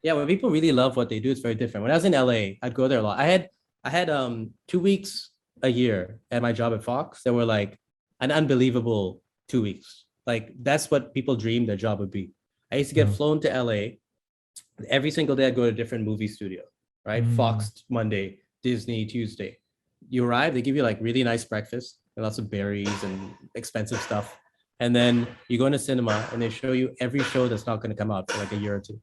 Yeah, when people really love what they do, it's very different. When I was in LA, I'd go there a lot. I had 2 weeks a year at my job at Fox that were like an unbelievable 2 weeks. Like that's what people dream their job would be. I used to get Yeah. flown to LA every single day. I'd go to a different movie studio, right? Mm, Fox Monday, Disney Tuesday. You arrive, they give you like really nice breakfast and lots of berries and expensive stuff. And then you go into cinema and they show you every show that's not going to come out for like a year or two.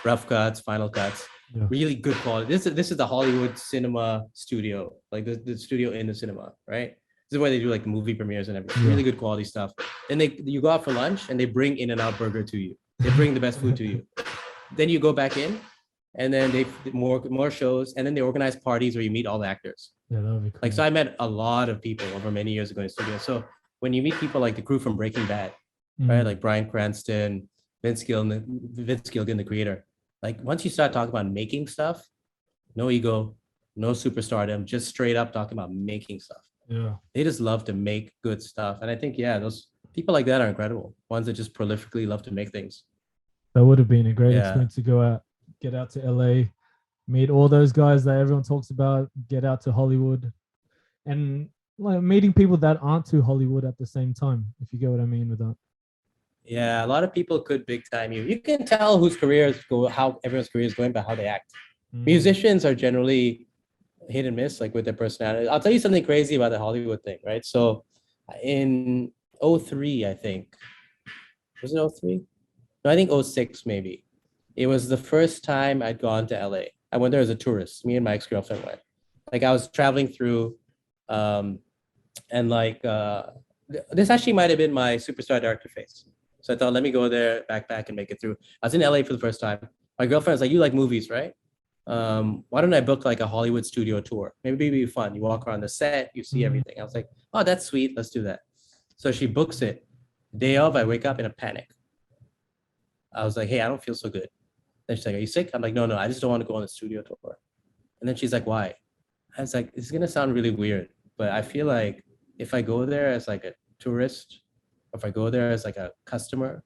Rough cuts, final cuts, yeah. really good quality. This is the Hollywood cinema studio, like the studio in the cinema, right? This is where they do like the movie premieres and everything. Yeah. Really good quality stuff. Then you go out for lunch and they bring In-N-Out Burger to you. They bring the best food to you. Then you go back in, and then they more shows, and then they organize parties where you meet all the actors. Yeah, that would be Like so, cool. I met a lot of people over many years ago in the studio. So when you meet people like the crew from Breaking Bad, right? Mm, Like Bryan Cranston, Vince Gilligan, the creator. Like once you start talking about making stuff, no ego, no superstardom, just straight up talking about making stuff. yeah. They just love to make good stuff. And I think, yeah, those people like that are incredible. Ones that just prolifically love to make things. That would have been a great Yeah. experience to go out, get out to LA, meet all those guys that everyone talks about, get out to Hollywood, and like meeting people that aren't too Hollywood at the same time, if you get what I mean with that. Yeah. A lot of people could big time you. You can tell whose careers go, how everyone's career is going by how they act. Mm, Musicians are generally hit and miss, like with their personality. I'll tell you something crazy about the Hollywood thing, right? So in '03, I think, was it '03? No, I think '06 maybe. It was the first time I'd gone to LA. I went there as a tourist. Me and my ex-girlfriend went. Like I was traveling through, um, and like this actually might have been my superstar director phase. So I thought, let me go there, backpack, and make it through. I was in LA for the first time. My girlfriend was like, "You like movies, right? Why don't I book like a Hollywood studio tour? Maybe it'd be fun. You walk around the set, you see mm, everything." I was like, "Oh, that's sweet. Let's do that." So she books it. Day of, I wake up in a panic. I was like, "Hey, I don't feel so good." Then she's like, "Are you sick?" I'm like, "No, no, I just don't want to go on the studio tour." And then she's like, "Why?" I was like, "It's gonna sound really weird, but I feel like if I go there as like a tourist, or if I go there as like a customer,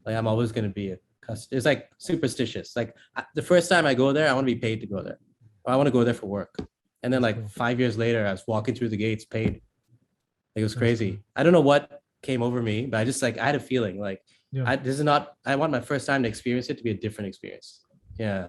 like I'm always gonna be a customer. It's like superstitious. Like the first time I go there, I want to be paid to go there. Or I want to go there for work. And then that's like cool. 5 years later, I was walking through the gates paid. Like, it was That's cool. crazy. I don't know what came over me, but I just like I had a feeling like Yeah. I this is not. I want my first time to experience it to be a different experience. Yeah.